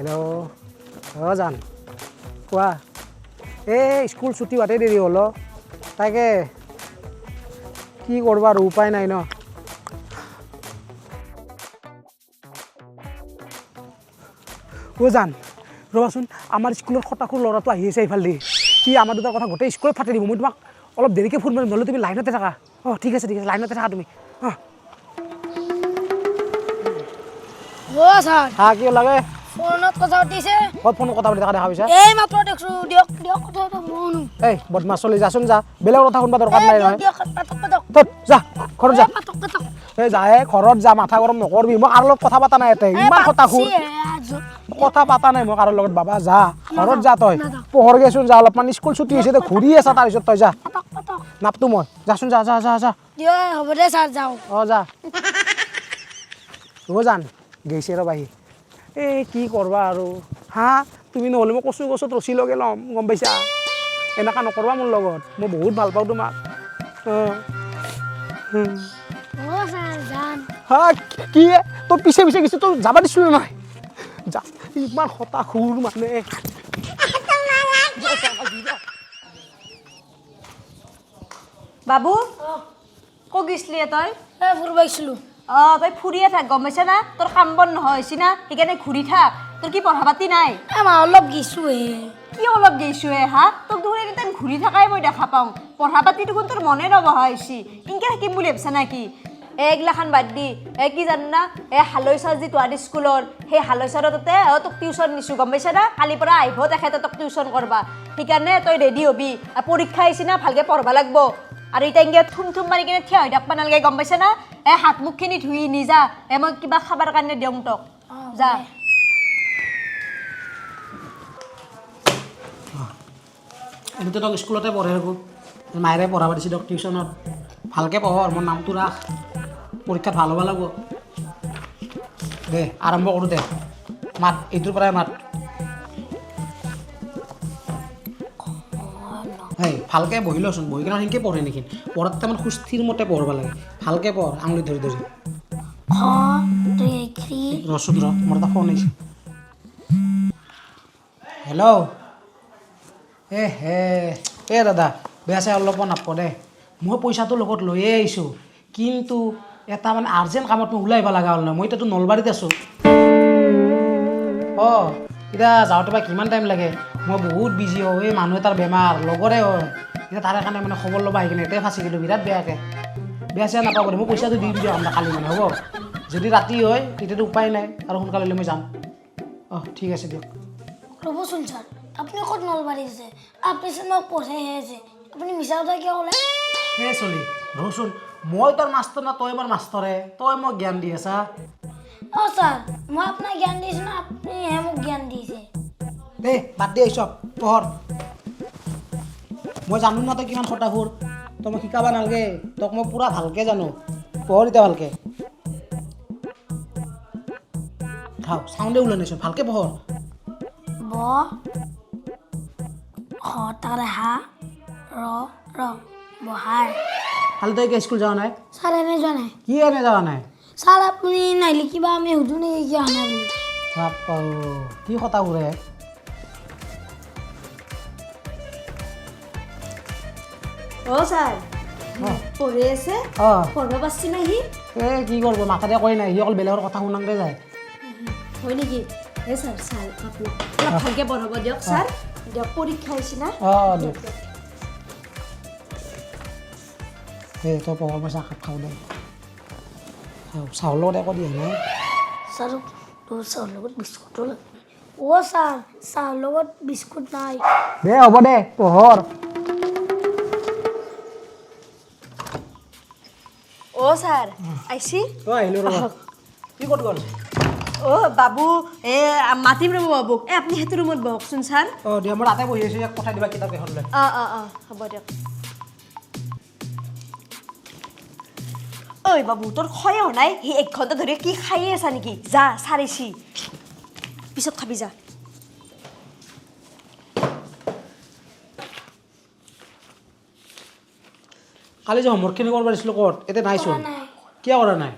hello' জান কোৱা এই স্কুল ছুটি হোৱাতে দেৰি হ'ল তাকে কি কৰবা আৰু উপায় নাই ন জান ৰ'বাচোন আমাৰ স্কুলৰ খটাখুৰ ল'ৰাটো আহি আছে এইফালে সি আমাৰ দুটাৰ কথা গোটেই স্কুলত ফাটি দিব মই তোমাক অলপ দেৰিকৈ ফোন মাৰিম নহ'লে তুমি লাইনতে থাকা ঠিক আছে লাইনতে থাকা তুমি কি লাগে ফোনত কথা পাতিছে ক'ত ফোনত কথা পাতি থকা দেখা পাইছা এই মাত্ৰ দেখছো দিয়ক কথা এটা শুনো এই বদমাছ চলি যাচোন যা বেলেগ কথা শুনবা দৰকাৰ নাই নহয় পাতক যা ঘৰত যা পাতক এই যা ঘৰত যা মাথা গৰম নকৰবি মই কাৰো লগত কথা পতা নাই ইয়াতে ইমান কথা পতা নাই মই কাৰো লগত বাবা যা ঘৰত যা তই পোহৰ গেচোন যা অলপমান স্কুল ছুটি হৈছে ঘূৰি আছা তাৰপিছত তই যা নাপতো মই যাচোন যা যা যা যা হ'ব দে ছাৰ যাওঁ যা জান গৈছে ৰ'বাহি এই কি কৰবা আৰু তুমি নহ'লে মই কচু গছত ৰচি লগে ল'ম গম পাইছা এনেকুৱা নকৰবা মোৰ লগত মই বহুত ভাল পাওঁ তোমাক কি তোৰ পিছে পিছে গৈছে তোৰ যাবা দিছিলো নাই যা ইমান হতাশুৰ মানে বাবু ক'ত গৈছিলি তই ফুৰিব আহিছিলোঁ তই ফুৰিয়ে থাক গম পাইছা না তোৰ কাম বন নহয় হৈছে না সেইকাৰণে ঘূৰি থাক তোৰ কি পঢ়া পাতি নাই অলপ গেছোঁ কি অলপ গেইছো তোক দেখোন এনিটাইম ঘূৰি থাকাই মই দেখা পাওঁ পঢ়া পাতি দেখোন তোৰ মনে নবহা হৈছে ইনকে থাকিম বুলি ভাবিছা নাকি এইগিলাখান বাদ দি কি জান না হালৈচাৰ যিটো আদি স্কুলৰ সেই হালৈচাৰৰ তাতে তোক টিউশ্যন নিছোঁ গম পাইছা না কালিৰ পৰা আহিব তেখেতে তোক টিউশ্যন কৰবা সেইকাৰণে তই ৰেডি হবি পৰীক্ষা আহিছে না ভালকৈ পঢ়বা লাগব আৰু এতিয়া ইনকে থুম মাৰি কিনে থিয় হৈ থাকবা নালাগে গম পাইছা না হাত মুখখিনি ধুই নিজা মই কিবা খাবৰ কাৰণে দিওঁ তোক যা এনেতো তোক স্কুলতে পঢ়ে থাকোঁ মায়েৰে পঢ়াব দিছে তোক টিউশ্যনত ভালকৈ পঢ় মোৰ নামটো ৰাখ পৰীক্ষাত ভাল হ'ব লাগিব দে আৰম্ভ কৰোঁ দে মাত এইটোৰ পৰাই মাত ভালকৈ বহি লচোন বহি কিনে সেনেকৈ পঢ়ে নেকি পঢ়াত তাৰমানে সুস্থিৰ মতে পঢ়িব লাগে ভালকৈ পঢ় আঙুলি ধৰি ৰচোন মোৰ এটা ফোন আহিছে হেল্ল' দাদা বেয়া চাই অলপ নাপ দে মই পইচাটো লগত লৈয়ে আহিছোঁ কিন্তু এটা মানে আৰ্জেণ্ট কামত মই ওলাই আহিব লগা হ'ল নহয় মই এতিয়াতো নলবাৰীত আছোঁ এতিয়া যাওঁতে বা কিমান টাইম লাগে মই বহুত বিজি হওঁ এই মানুহ এটাৰ বেমাৰ লগৰে হয় এতিয়া তাৰে কাৰণে মানে খবৰ ল'ব আহি কিনে এটাই ফাঁচি গ'লোঁ বিৰাট বেয়াকৈ বেয়া চেয়া নাপাব মই পইচাটো দি দিওঁ আপোনাৰ কালি মানে হ'ব যদি ৰাতি হয় তেতিয়াতো উপায় নাই আৰু সোনকালে মই যাম ঠিক আছে দিয়ক ৰ'বচোন ছাৰ আপুনি ক'ত নলবাৰী আছে আপুনি মোক পঢ়াইহে আছে আপুনি মিছা কথা কিয় ক'লে চলি ৰচোন মই তোৰ মাষ্টৰ না তই মোৰ মাষ্টৰে তই মোক জ্ঞান দি আছা ছাৰ মই আপোনাক জ্ঞান দিছোঁ না আপুনিহে মোক জ্ঞান দিছে দেই বাদ দি আহিছ পঢ়ৰ মই জানো না তই কিমান খটাখুৰ তই মোক শিকাব নালাগে তোক মই পূৰা ভালকৈ জানো পঢ়ৰ এতিয়া ভালকৈ চাউণ্ডে ওলোৱা নাইচোন ভালকৈ পঢ়ৰ বহাৰ কালি তই স্কুল যোৱা নাই ছাৰ এনে যোৱা নাই কি এনে যোৱা নাই ছাৰ আপুনি নাহিলে কিবা আমি সুধো নেকি কিয় অহা নাই বুলি কি কথা ঘূৰে ছাৰ পঢ়ি আছে পঢ়িব পাৰছি না সি কি কৰিব মাথাতে কয় নাই সি অকল বেলেগৰ কথা শুনাতে যায় হয় নেকি ছাৰ আপোনাক অলপ ভালকৈ পঢ়াব দিয়ক ছাৰ দিয়ক পৰীক্ষা আহিছে না দিয়ক তই পঢ়ৰ মই চাহ খাওঁ দে চাহৰ লগত একো দিয়া নাই ছাৰ তোৰ চাহৰ লগত বিস্কুটো লাগে ছাৰ চাহৰ লগত বিস্কুট নাই দে হ'ব দে পঢ়ৰ ছাৰ আহিছি আহিলোঁ ৰ'ব কি ক'ত গ'ল বাবু মাতিম ৰ'ব বাবুক আপুনি সেইটো ৰুমত বহকচোন ছাৰ দিয়া মই তাতে বহি আছোঁ ইয়াক পঠাই দিবা কিতাপ এখন লৈ হ'ব দিয়ক ঐ বাবু তোৰ খয় হোৱা নাই সি 1 ঘণ্টা ধৰি কি খায়ে আছা নেকি যা চাৰিছি পিছত খাবি যা কালি যে হোমৱৰ্কখিনি কৰিব পাৰিছিলোঁ ক'ত এতিয়া নাইচোন কিয় কৰা নাই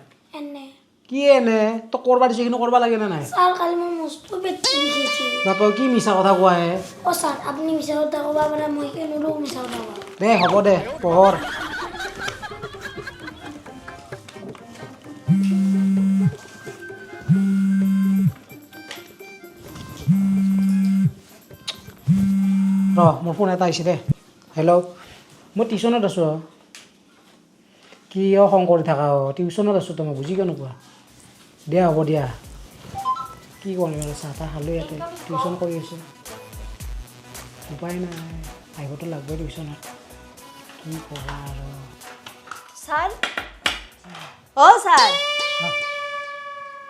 কি এনে তই কৰবা দিছ এইখিনি কৰবা লাগে নে নাই স্যাৰ কালি মই মস্ত পেটটো বিষাইছে বাপা কি মিছা কথা কোৱা হে ও স্যাৰ আপনি মিছা কথা কবা পাৰে মই কেনুৰো মিছা কথা কবা দে হ'ব দে পঢ়ৰ মোৰ ফোন এটা আহিছে দে হেল্ল' মই টিউশ্যনত আছোঁ কি খং কৰি থাকা টিউশ্যনত আছোঁ তই মই বুজি কিয় নোপোৱা দিয়া হ'ব দিয়া কি কৰিম আৰু চাহ তাহ খালোঁ ইয়াতে টিউশ্যন কৰি আছোঁ উপায় নাই আহিবতো লাগবই টিউশ্যনত কি কৰা আৰু স্যাৰ ও স্যাৰ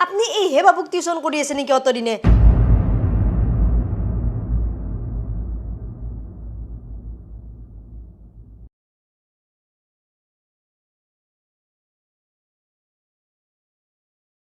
আপনি এইহে বাবুক টিউশন কৰি আছে নেকি অতদিনে